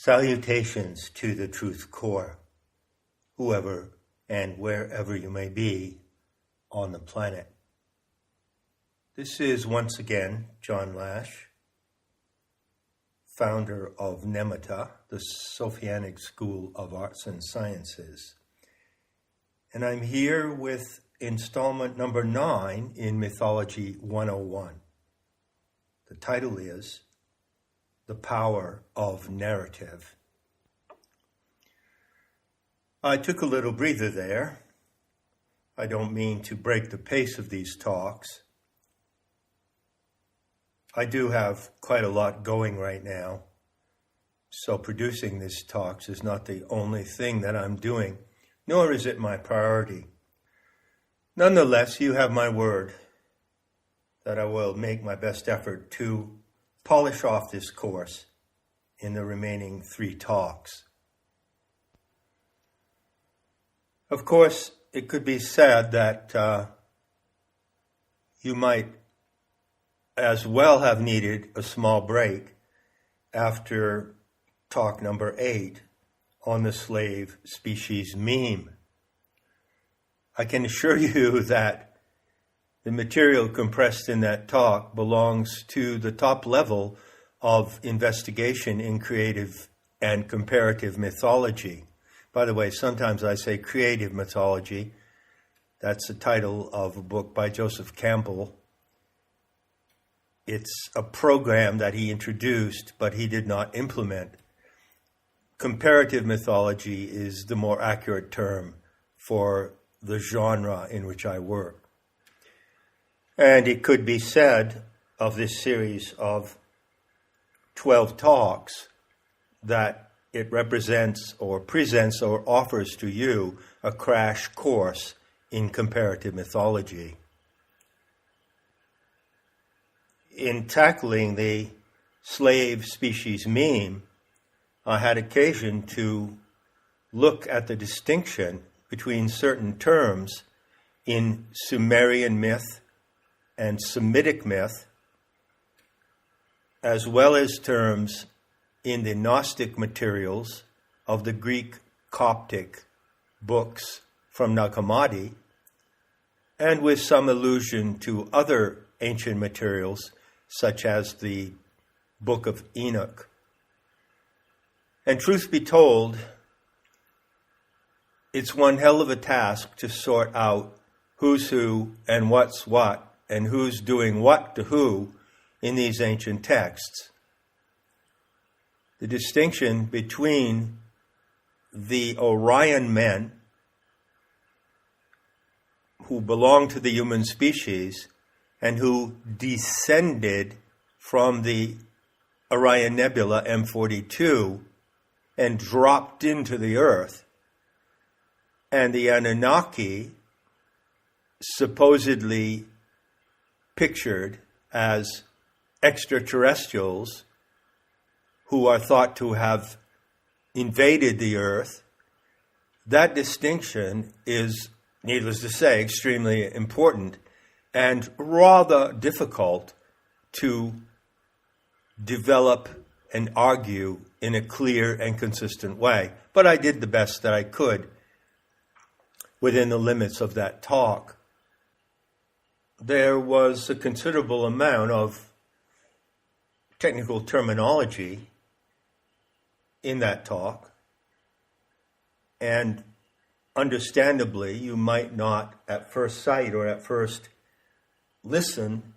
Salutations to the Truth Core, whoever and wherever you may be on the planet. This is once again John Lash, founder of Nemeta, the Sophianic School of Arts and Sciences. And I'm here with installment number 9 in Mythology 101. The title is The Power of Narrative. I took a little breather there. I don't mean to break the pace of these talks. I do have quite a lot going right now, so producing these talks is not the only thing that I'm doing, nor is it my priority. Nonetheless, you have my word that I will make my best effort to polish off this course in the remaining 3 talks. Of course, it could be said that you might as well have needed a small break after talk number 8 on the slave species meme. I can assure you that the material compressed in that talk belongs to the top level of investigation in creative and comparative mythology. By the way, sometimes I say creative mythology. That's the title of a book by Joseph Campbell. It's a program that he introduced, but he did not implement. Comparative mythology is the more accurate term for the genre in which I work. And it could be said of this series of 12 talks that it represents or presents or offers to you a crash course in comparative mythology. In tackling the slave species meme, I had occasion to look at the distinction between certain terms in Sumerian myth and Semitic myth, as well as terms in the Gnostic materials of the Greek Coptic books from Nag Hammadi, and with some allusion to other ancient materials, such as the Book of Enoch. And truth be told, it's one hell of a task to sort out who's who and what's what, and who's doing what to who in these ancient texts. The distinction between the Orion men, who belong to the human species and who descended from the Orion Nebula M42 and dropped into the earth, and the Anunnaki, supposedly pictured as extraterrestrials who are thought to have invaded the earth, that distinction is, needless to say, extremely important and rather difficult to develop and argue in a clear and consistent way. But I did the best that I could within the limits of that talk. There was a considerable amount of technical terminology in that talk, and understandably, you might not at first sight or at first listen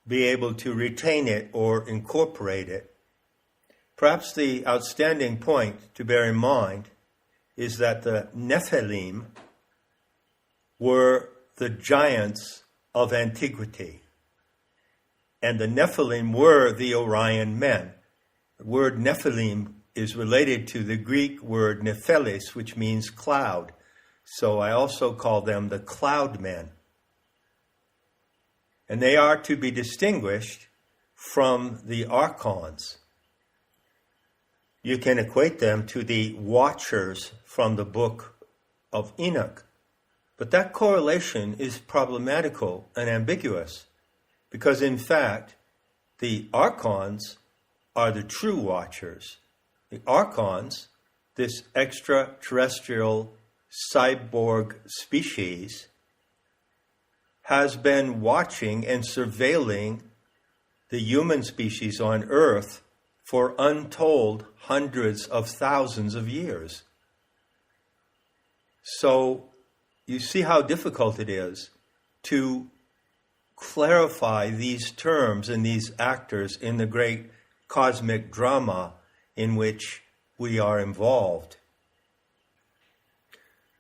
be able to retain it or incorporate it. Perhaps the outstanding point to bear in mind is that the Nephilim were the giants of antiquity, and the Nephilim were the Orion men. The word Nephilim is related to the Greek word nephelis, which means cloud. So I also call them the cloud men. And they are to be distinguished from the archons. You can equate them to the watchers from the book of Enoch. But that correlation is problematical and ambiguous, because in fact, the archons are the true watchers, The Archons, this extraterrestrial cyborg species, has been watching and surveilling the human species on Earth for untold hundreds of thousands of years. So you see how difficult it is to clarify these terms and these actors in the great cosmic drama in which we are involved.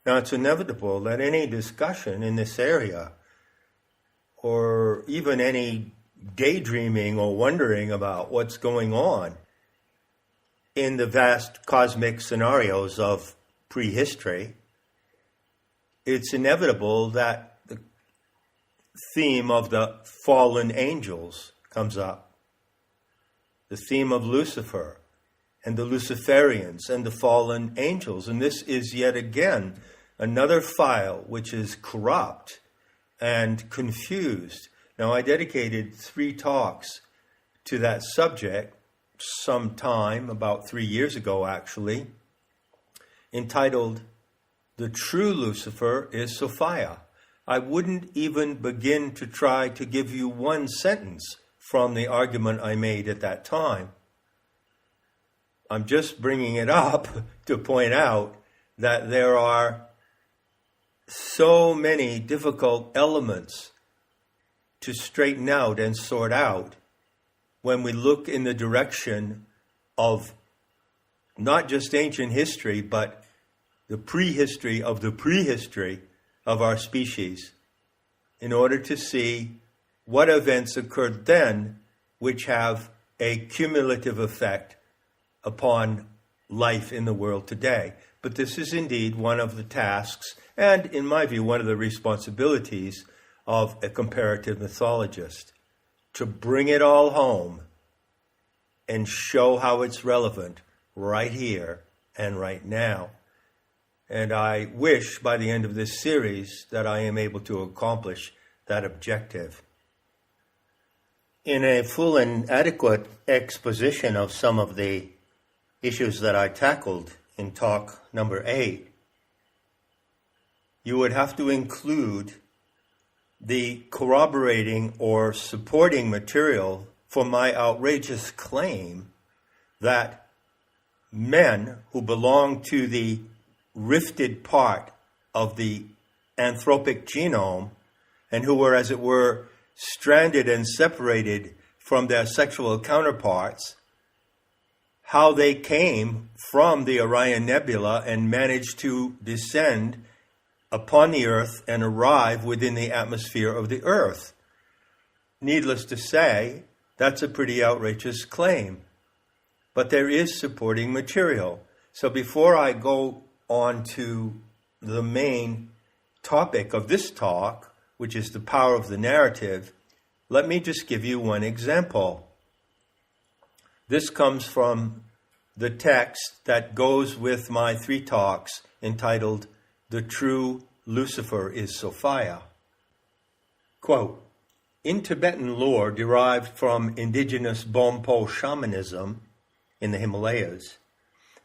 Now, it's inevitable that any discussion in this area, or even any daydreaming or wondering about what's going on in the vast cosmic scenarios of prehistory, it's inevitable that the theme of the fallen angels comes up. The theme of Lucifer and the Luciferians and the fallen angels. And this is yet again another file which is corrupt and confused. Now, I dedicated 3 talks to that subject sometime, about 3 years ago actually, entitled "The True Lucifer is Sophia." I wouldn't even begin to try to give you one sentence from the argument I made at that time. I'm just bringing it up to point out that there are so many difficult elements to straighten out and sort out when we look in the direction of not just ancient history, but the prehistory of our species, in order to see what events occurred then which have a cumulative effect upon life in the world today. But this is indeed one of the tasks, and in my view, one of the responsibilities of a comparative mythologist, to bring it all home and show how it's relevant right here and right now. And I wish by the end of this series that I am able to accomplish that objective. In a full and adequate exposition of some of the issues that I tackled in talk number 8, you would have to include the corroborating or supporting material for my outrageous claim that men who belong to the rifted part of the anthropic genome and who were, as it were, stranded and separated from their sexual counterparts, how they came from the Orion Nebula and managed to descend upon the Earth and arrive within the atmosphere of the Earth. Needless to say, that's a pretty outrageous claim. But there is supporting material. So before I go on to the main topic of this talk, which is the power of the narrative, let me just give you one example. This comes from the text that goes with my 3 talks entitled "The True Lucifer is Sophia." Quote, "In Tibetan lore derived from indigenous Bompo shamanism in the Himalayas,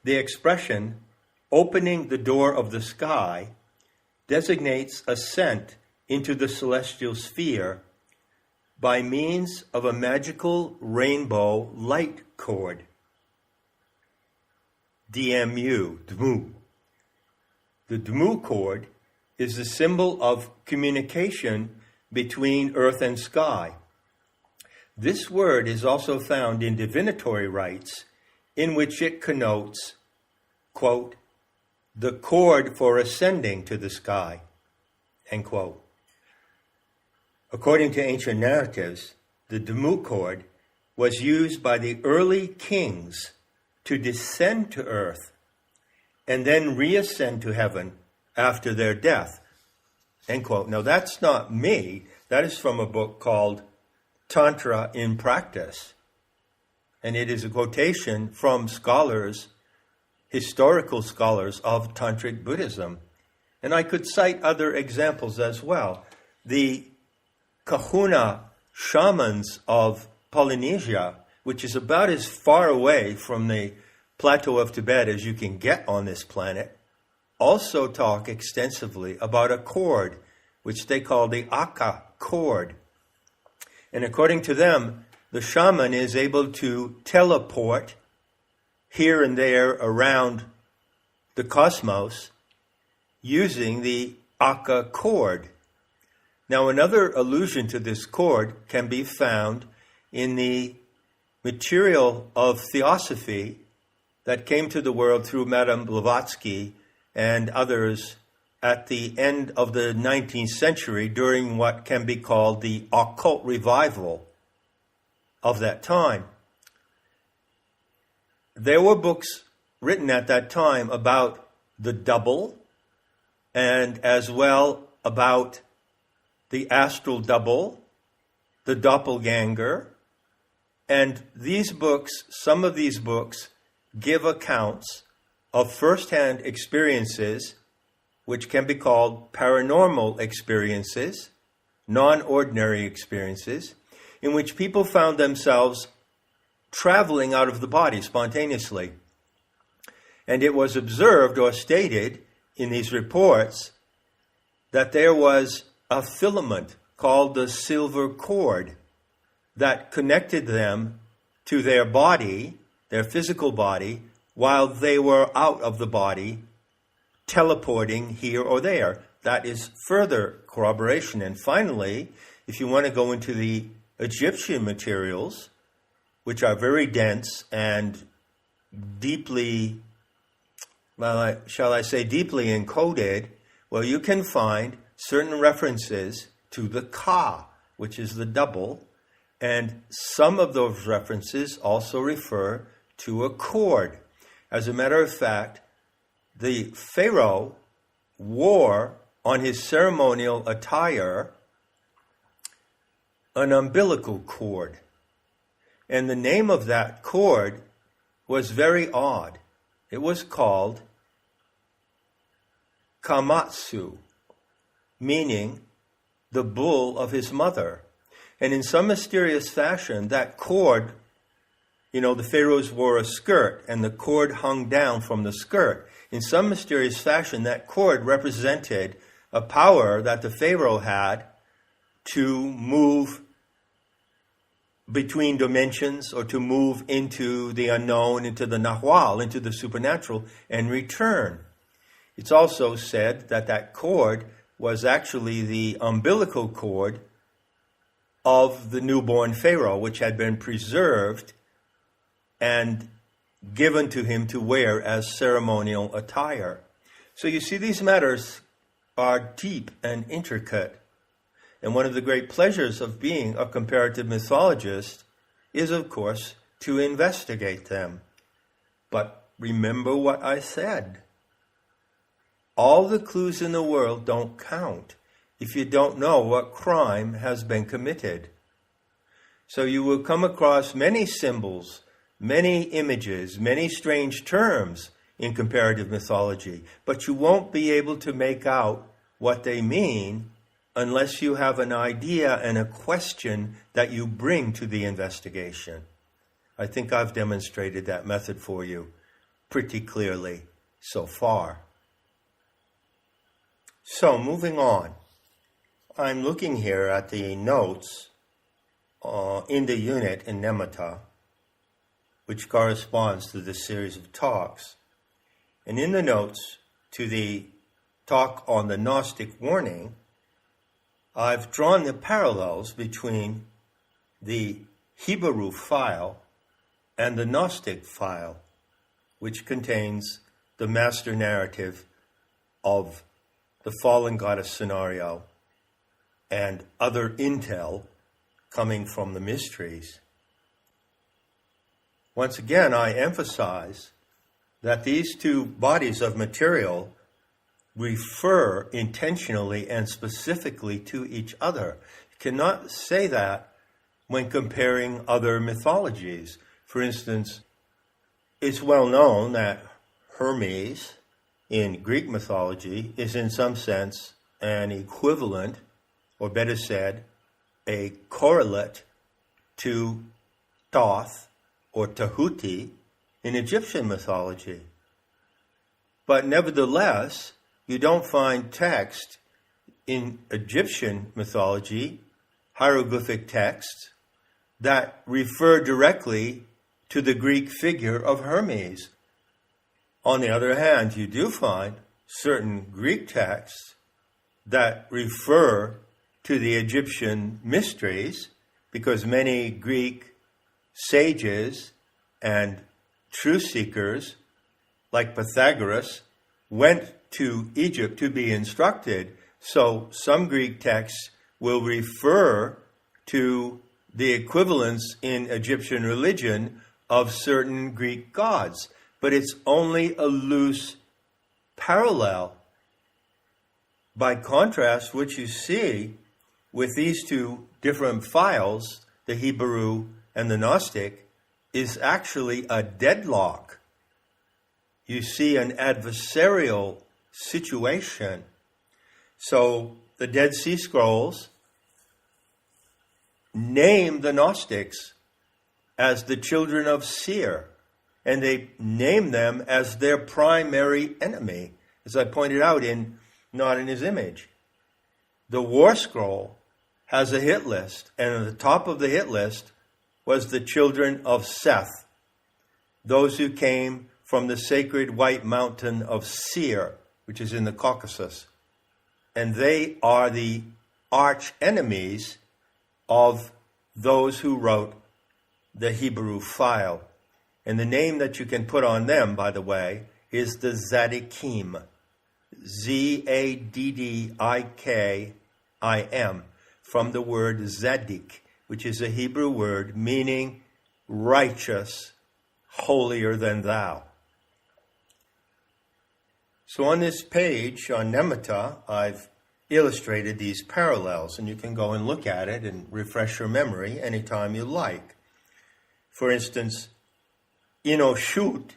the expression opening the door of the sky designates ascent into the celestial sphere by means of a magical rainbow light cord. Dmu. The Dmu cord is the symbol of communication between earth and sky. This word is also found in divinatory rites, in which it connotes, quote, the cord for ascending to the sky, end quote. According to ancient narratives, the Dmu cord was used by the early kings to descend to earth and then reascend to heaven after their death, end quote. Now, that's not me. That is from a book called Tantra in Practice. And it is a quotation from scholars, historical scholars of Tantric Buddhism. And I could cite other examples as well. The Kahuna shamans of Polynesia, which is about as far away from the plateau of Tibet as you can get on this planet, also talk extensively about a cord, which they call the Aka cord. And according to them, the shaman is able to teleport here and there around the cosmos using the Aka cord. Now, another allusion to this cord can be found in the material of theosophy that came to the world through Madame Blavatsky and others at the end of the 19th century during what can be called the occult revival of that time. There were books written at that time about the double and as well about the astral double, the doppelganger, and these books, some of these books, give accounts of first-hand experiences which can be called paranormal experiences, non-ordinary experiences, in which people found themselves traveling out of the body spontaneously. And it was observed or stated in these reports that there was a filament called the silver cord that connected them to their body, their physical body, while they were out of the body, teleporting here or there. That is further corroboration. And finally, if you want to go into the Egyptian materials, which are very dense and deeply, shall I say, deeply encoded, well, you can find certain references to the Ka, which is the double, and some of those references also refer to a cord. As a matter of fact, the Pharaoh wore on his ceremonial attire an umbilical cord. And the name of that cord was very odd. It was called Kamatsu, meaning the bull of his mother. And in some mysterious fashion, that cord, the pharaohs wore a skirt, and the cord hung down from the skirt. In some mysterious fashion, that cord represented a power that the pharaoh had to move between dimensions or to move into the unknown, into the Nahwal, into the supernatural, and return. It's also said that that cord was actually the umbilical cord of the newborn pharaoh, which had been preserved and given to him to wear as ceremonial attire. So you see, these matters are deep and intricate. And one of the great pleasures of being a comparative mythologist is, of course, to investigate them. But remember what I said. All the clues in the world don't count if you don't know what crime has been committed. So you will come across many symbols, many images, many strange terms in comparative mythology, but you won't be able to make out what they mean unless you have an idea and a question that you bring to the investigation. I think I've demonstrated that method for you pretty clearly so far. So, moving on. I'm looking here at the notes in the unit in Nemeta, which corresponds to this series of talks. And in the notes to the talk on the Gnostic warning, I've drawn the parallels between the Hebrew file and the Gnostic file, which contains the master narrative of the fallen goddess scenario and other intel coming from the mysteries. Once again, I emphasize that these two bodies of material refer intentionally and specifically to each other. You cannot say that when comparing other mythologies. For instance, it's well known that Hermes in Greek mythology is in some sense an equivalent, or better said, a correlate to Thoth or Tahuti in Egyptian mythology. But nevertheless, you don't find text in Egyptian mythology, hieroglyphic texts, that refer directly to the Greek figure of Hermes. On the other hand, you do find certain Greek texts that refer to the Egyptian mysteries, because many Greek sages and truth seekers, like Pythagoras, went to Egypt to be instructed. So some Greek texts will refer to the equivalence in Egyptian religion of certain Greek gods, but it's only a loose parallel. By contrast, what you see with these two different files, the Hebrew and the Gnostic, is actually a deadlock. You see an adversarial situation. So the Dead Sea Scrolls name the Gnostics as the children of Seir, and they name them as their primary enemy, as I pointed out in Not in His Image. The War Scroll has a hit list, and at the top of the hit list was the children of Seth, those who came from the sacred white mountain of Seir, which is in the Caucasus. And they are the arch enemies of those who wrote the Hebrew file. And the name that you can put on them, by the way, is the Zaddikim. Zaddikim, from the word Zaddik, which is a Hebrew word meaning righteous, holier than thou. So on this page, on Nemeta, I've illustrated these parallels, and you can go and look at it and refresh your memory anytime you like. For instance, Enoshut,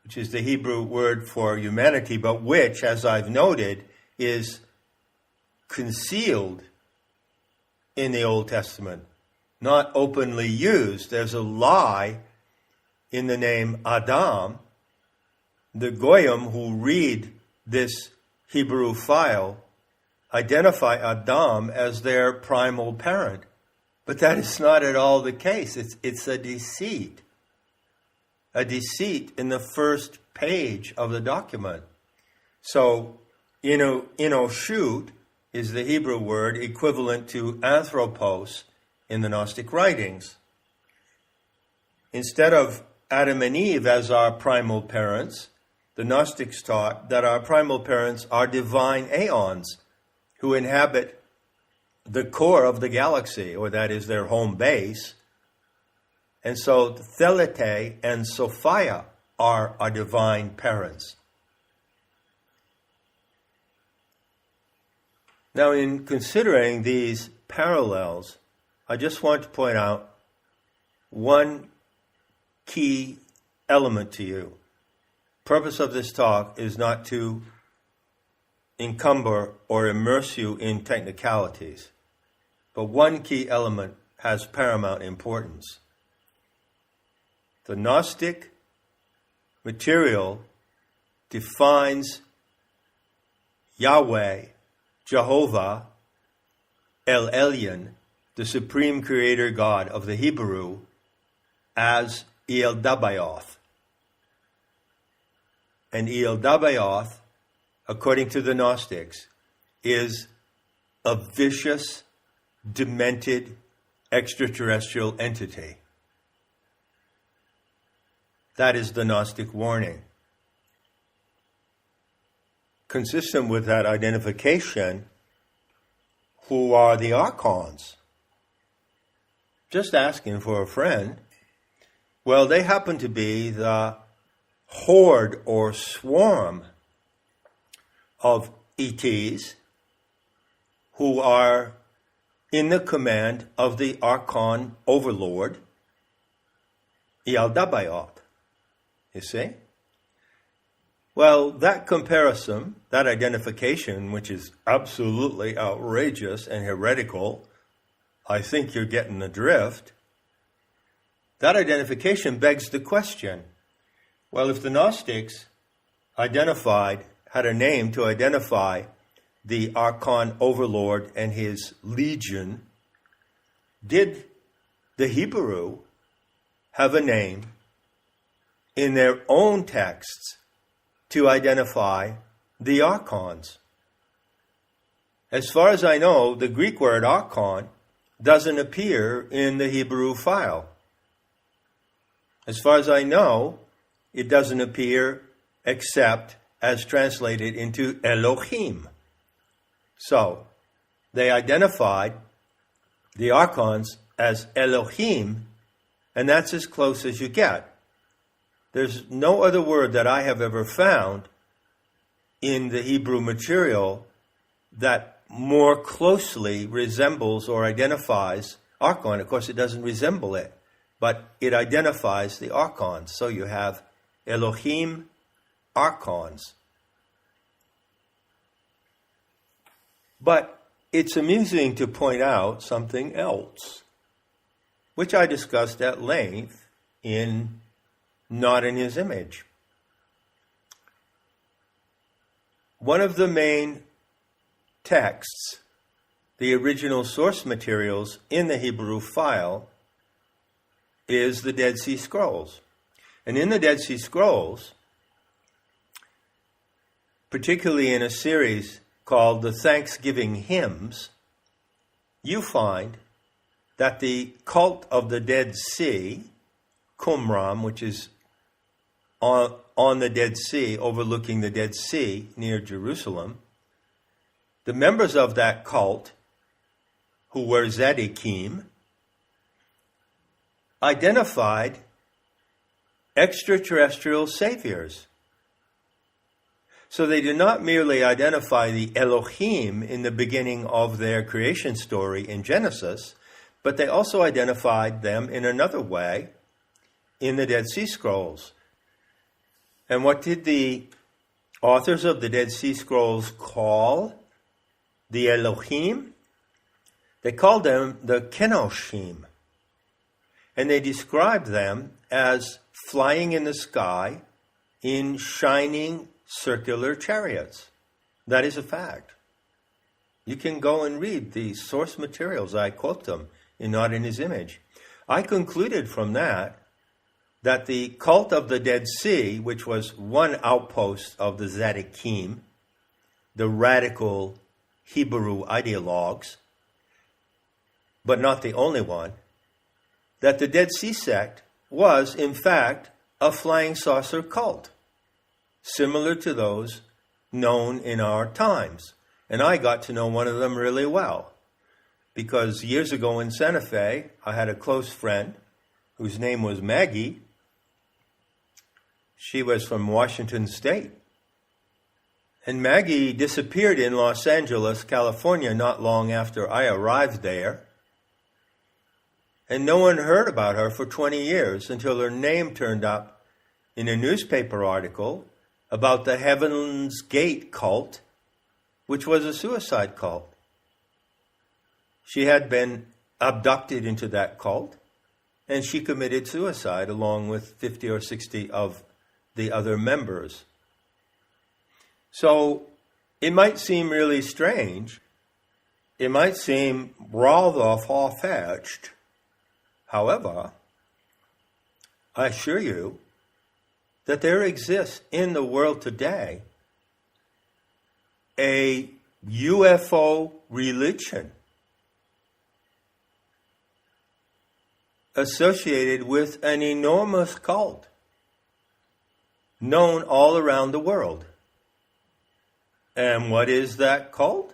which is the Hebrew word for humanity, but which, as I've noted, is concealed in the Old Testament, not openly used. There's a lie in the name Adam. The Goyim who read this Hebrew file identify Adam as their primal parent. But that is not at all the case. It's a deceit. A deceit in the first page of the document. So, Enoshut is the Hebrew word equivalent to anthropos in the Gnostic writings. Instead of Adam and Eve as our primal parents, the Gnostics taught that our primal parents are divine aeons who inhabit the core of the galaxy, or that is their home base. And so Thelete and Sophia are our divine parents. Now, in considering these parallels, I just want to point out one key element to you. Purpose of this talk is not to encumber or immerse you in technicalities, but one key element has paramount importance. The Gnostic material defines Yahweh, Jehovah, El Elyon, the supreme creator God of the Hebrew, as El Dabaoth. And El Dabaoth, according to the Gnostics, is a vicious, demented, extraterrestrial entity. That is the Gnostic warning. Consistent with that identification, who are the archons? Just asking for a friend. Well, they happen to be the horde or swarm of ETs who are in the command of the archon overlord, Yaldabaoth. You see? Well, that comparison, that identification, which is absolutely outrageous and heretical, I think you're getting the drift. That identification begs the question, Well, if the Gnostics had a name to identify the Archon Overlord and his legion, did the Hebrew have a name in their own texts to identify the Archons? As far as I know, the Greek word Archon doesn't appear in the Hebrew file. As far as I know, it doesn't appear except as translated into Elohim. So, they identified the Archons as Elohim, and that's as close as you get. There's no other word that I have ever found in the Hebrew material that more closely resembles or identifies Archon. Of course, it doesn't resemble it, but it identifies the Archons. So you have Elohim, Archons. But it's amusing to point out something else, which I discussed at length in Not in His Image. One of the main texts, the original source materials in the Hebrew file, is the Dead Sea Scrolls. And in the Dead Sea Scrolls, particularly in a series called the Thanksgiving Hymns, you find that the cult of the Dead Sea, Qumran, which is on the Dead Sea, overlooking the Dead Sea near Jerusalem, the members of that cult, who were Tzaddikim, identified extraterrestrial saviors. So they did not merely identify the Elohim in the beginning of their creation story in Genesis, but they also identified them in another way in the Dead Sea Scrolls. And what did the authors of the Dead Sea Scrolls call the Elohim? They called them the Kenoshim. And they described them as flying in the sky in shining circular chariots. That is a fact. You can go and read the source materials. I quote them in Not in His Image. I concluded from that the cult of the Dead Sea, which was one outpost of the Tzaddikim, the radical Hebrew ideologues, but not the only one, that the Dead Sea sect was, in fact, a flying saucer cult, similar to those known in our times. And I got to know one of them really well, because years ago in Santa Fe, I had a close friend whose name was Maggie. She was from Washington State. And Maggie disappeared in Los Angeles, California, not long after I arrived there. And no one heard about her for 20 years until her name turned up in a newspaper article about the Heaven's Gate cult, which was a suicide cult. She had been abducted into that cult, and she committed suicide along with 50 or 60 of the other members. So it might seem really strange. It might seem rather far-fetched. However, I assure you that there exists in the world today a UFO religion associated with an enormous cult known all around the world. And what is that cult?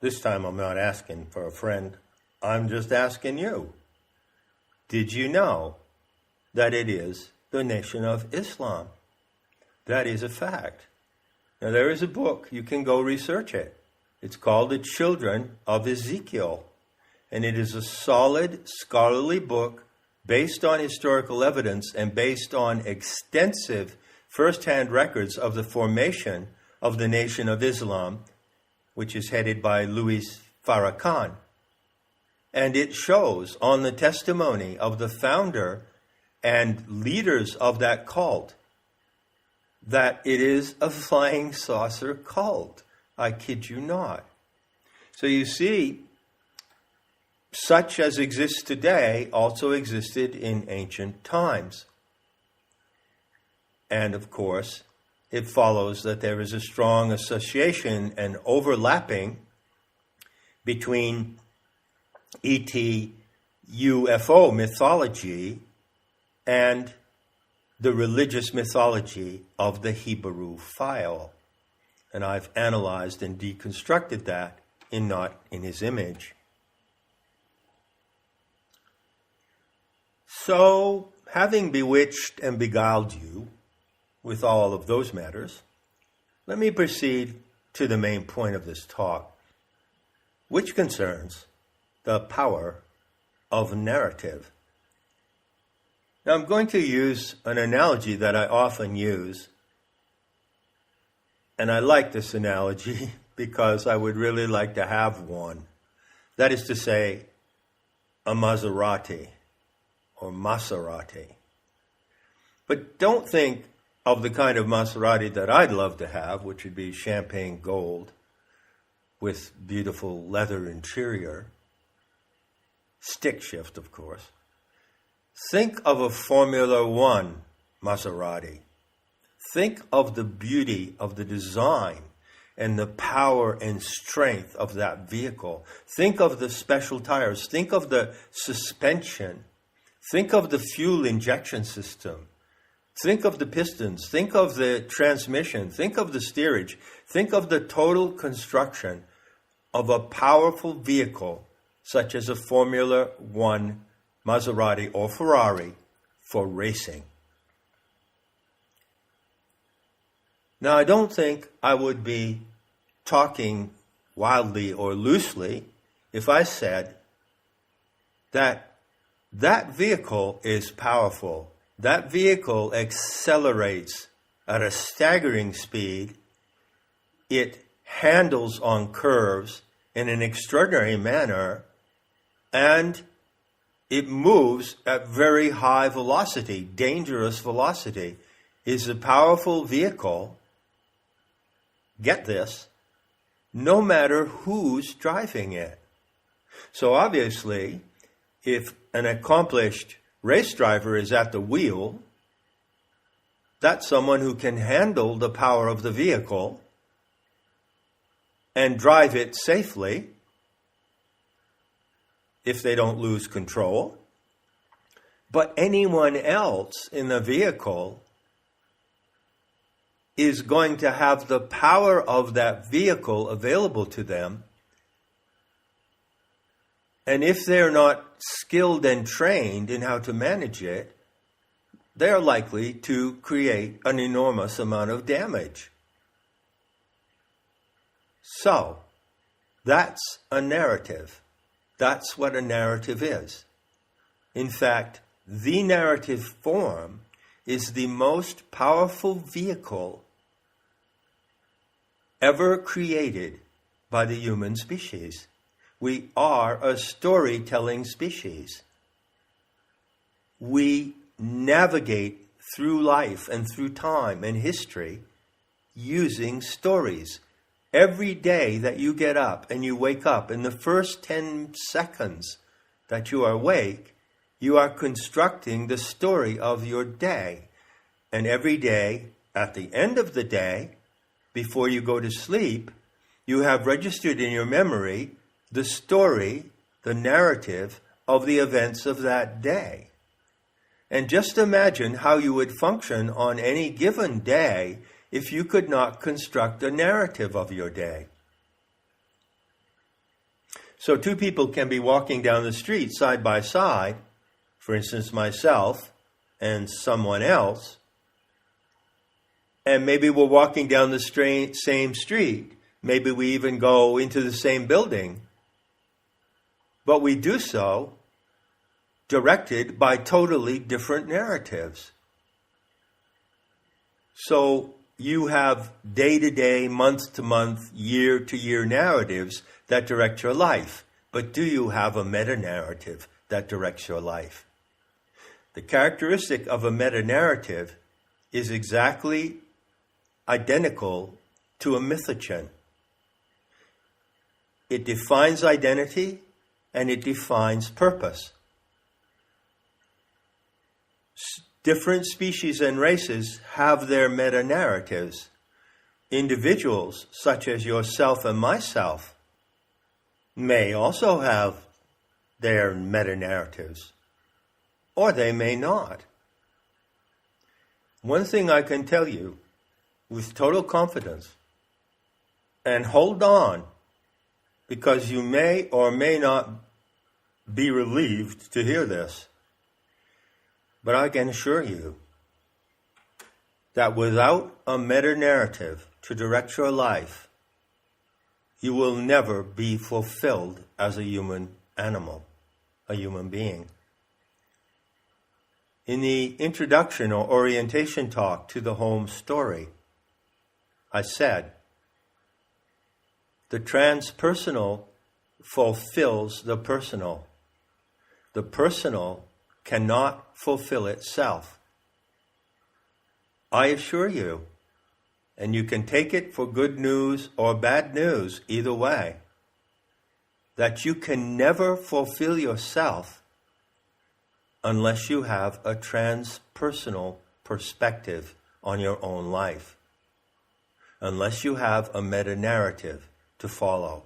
This time I'm not asking for a friend. I'm just asking you. Did you know that it is the Nation of Islam? That is a fact. Now there is a book. You can go research it. It's called The Children of Ezekiel. And it is a solid scholarly book based on historical evidence and based on extensive first-hand records of the formation of the Nation of Islam, which is headed by Louis Farrakhan. And it shows on the testimony of the founder and leaders of that cult that it is a flying saucer cult. I kid you not. So you see, such as exists today also existed in ancient times. And of course, it follows that there is a strong association and overlapping between ET UFO mythology and the religious mythology of the Hebrew file. And I've analyzed and deconstructed that in Not in His Image. So, having bewitched and beguiled you with all of those matters, let me proceed to the main point of this talk, which concerns the power of narrative. Now, I'm going to use an analogy that I often use, and I like this analogy because I would really like to have one. That is to say, a Maserati or Maserati. But don't think of the kind of Maserati that I'd love to have, which would be champagne gold with beautiful leather interior. Stick shift, of course. Think of a Formula One Maserati. Think of the beauty of the design and the power and strength of that vehicle. Think of the special tires. Think of the suspension. Think of the fuel injection system. Think of the pistons. Think of the transmission. Think of the steerage. Think of the total construction of a powerful vehicle such as a Formula One Maserati or Ferrari for racing. Now, I don't think I would be talking wildly or loosely if I said that that vehicle is powerful. That vehicle accelerates at a staggering speed. It handles on curves in an extraordinary manner, and it moves at very high velocity, dangerous velocity. Is a powerful vehicle, get this, no matter who's driving it. So obviously, if an accomplished race driver is at the wheel, that's someone who can handle the power of the vehicle and drive it safely if they don't lose control. But anyone else in the vehicle is going to have the power of that vehicle available to them. And if they're not skilled and trained in how to manage it, they're likely to create an enormous amount of damage. So, that's a narrative. That's what a narrative is. In fact, the narrative form is the most powerful vehicle ever created by the human species. We are a storytelling species. We navigate through life and through time and history using stories. Every day that you get up and you wake up, in the first 10 seconds that you are awake, you are constructing the story of your day. And every day, at the end of the day, before you go to sleep, you have registered in your memory the story, the narrative of the events of that day. And just imagine how you would function on any given day if you could not construct a narrative of your day. So two people can be walking down the street side by side, for instance, myself and someone else, and maybe we're walking down the same street. Maybe we even go into the same building. But we do so directed by totally different narratives. So you have day-to-day, month-to-month, year-to-year narratives that direct your life. But do you have a meta-narrative that directs your life? The characteristic of a meta-narrative is exactly identical to a mythogen. It defines identity and it defines purpose. Different species and races have their meta-narratives. Individuals, such as yourself and myself, may also have their meta-narratives, or they may not. One thing I can tell you with total confidence, and hold on, because you may or may not be relieved to hear this, but I can assure you that without a meta-narrative to direct your life, you will never be fulfilled as a human animal, a human being. In the introduction or orientation talk to the home story, I said, the transpersonal fulfills the personal. The personal cannot fulfill itself. I assure you, and you can take it for good news or bad news, either way, that you can never fulfill yourself unless you have a transpersonal perspective on your own life, unless you have a meta-narrative to follow.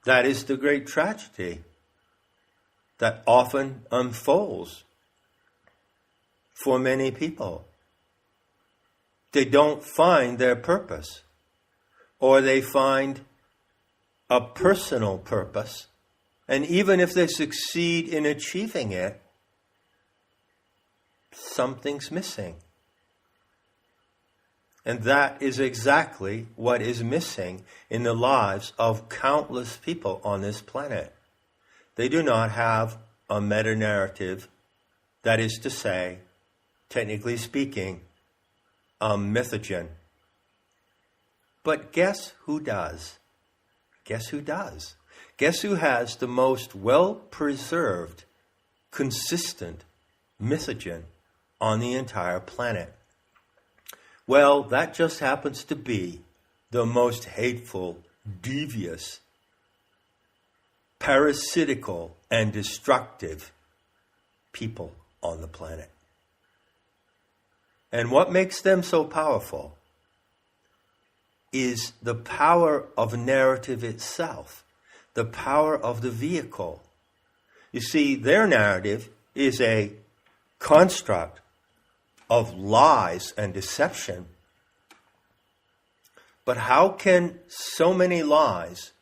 That is the great tragedy that often unfolds for many people. They don't find their purpose, or they find a personal purpose, and even if they succeed in achieving it, something's missing. And that is exactly what is missing in the lives of countless people on this planet. They do not have a meta-narrative, that is to say, technically speaking, a mythogen. But guess who does? Guess who does? Guess who has the most well-preserved, consistent mythogen on the entire planet? Well, that just happens to be the most hateful, devious, parasitical, and destructive people on the planet. And what makes them so powerful is the power of narrative itself, the power of the vehicle. You see, their narrative is a construct of lies and deception. But how can so many lies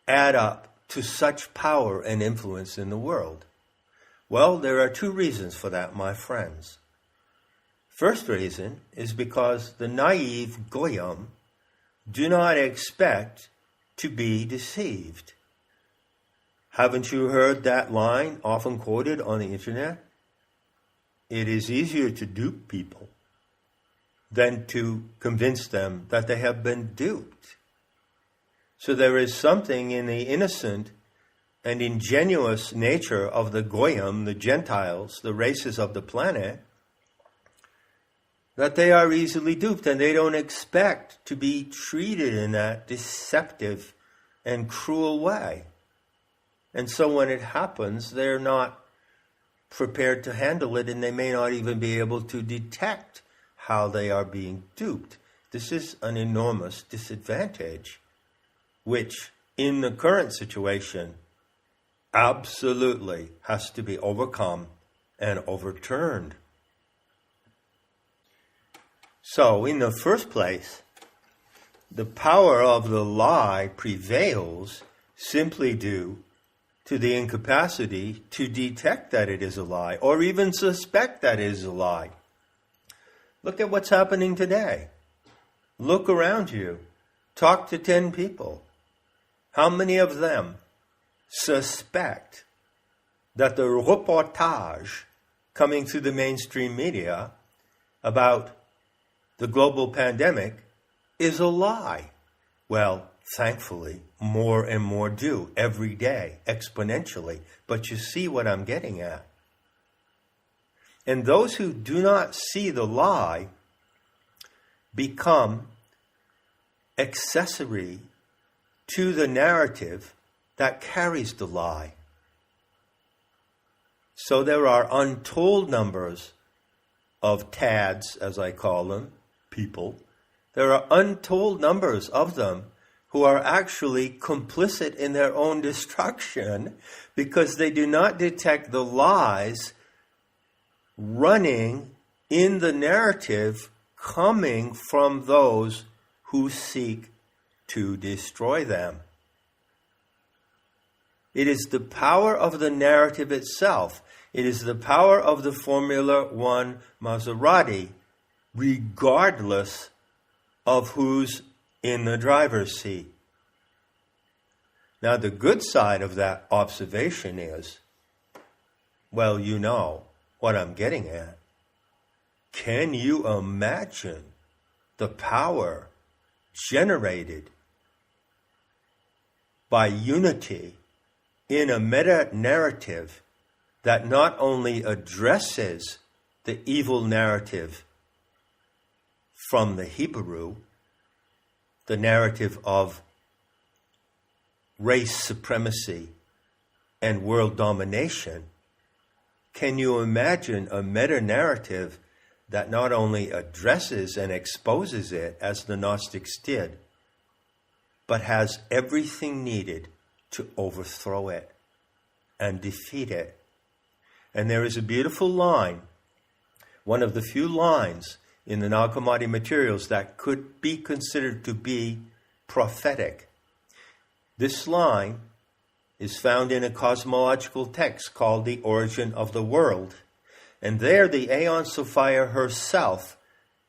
add up to such power and influence in the world? Well, there are two reasons for that, my friends. First reason is because the naive goyim do not expect to be deceived. Haven't you heard that line often quoted on the internet? It is easier to dupe people than to convince them that they have been duped. So there is something in the innocent and ingenuous nature of the goyim, the Gentiles, the races of the planet, that they are easily duped, and they don't expect to be treated in that deceptive and cruel way. And so when it happens, they're not prepared to handle it, and they may not even be able to detect how they are being duped. This is an enormous disadvantage, which in the current situation absolutely has to be overcome and overturned. So, in the first place, the power of the lie prevails simply due to the incapacity to detect that it is a lie, or even suspect that it is a lie. Look at what's happening today. Look around you. Talk to 10 people. How many of them suspect that the reportage coming through the mainstream media about the global pandemic is a lie? Well, thankfully, more and more do every day, exponentially. But you see what I'm getting at. And those who do not see the lie become accessory to the narrative that carries the lie. So there are untold numbers of tads, as I call them, people. There are untold numbers of them who are actually complicit in their own destruction because they do not detect the lies running in the narrative coming from those who seek to destroy them. It is the power of the narrative itself. It is the power of the Formula One Maserati, regardless of who's in the driver's seat. Now, the good side of that observation is, well, you know what I'm getting at. Can you imagine the power generated by unity in a meta-narrative that not only addresses the evil narrative from the Hebrew, the narrative of race supremacy and world domination? Can you imagine a meta-narrative that not only addresses and exposes it, as the Gnostics did, but has everything needed to overthrow it and defeat it? And there is a beautiful line, one of the few lines in the Nag Hammadi materials that could be considered to be prophetic. This line is found in a cosmological text called The Origin of the World. And there the Aeon Sophia herself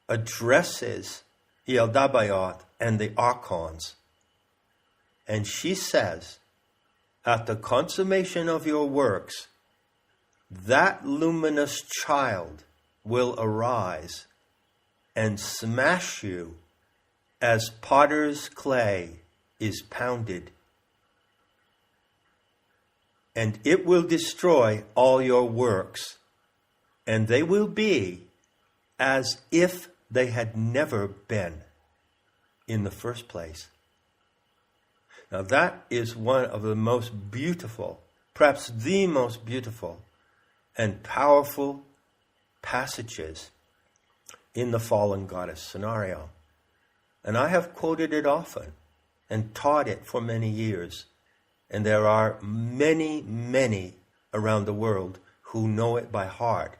addresses Yaldabaoth and the Archons. And she says, at the consummation of your works, that luminous child will arise and smash you as potter's clay is pounded. And it will destroy all your works, and they will be as if they had never been in the first place. Now that is one of the most beautiful, perhaps the most beautiful and powerful passages in the fallen goddess scenario. And I have quoted it often and taught it for many years. And there are many, many around the world who know it by heart.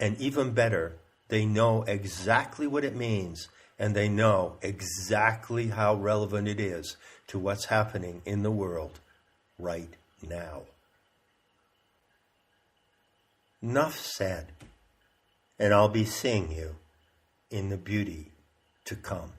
And even better, they know exactly what it means, and they know exactly how relevant it is to what's happening in the world right now. Enough said, and I'll be seeing you in the beauty to come.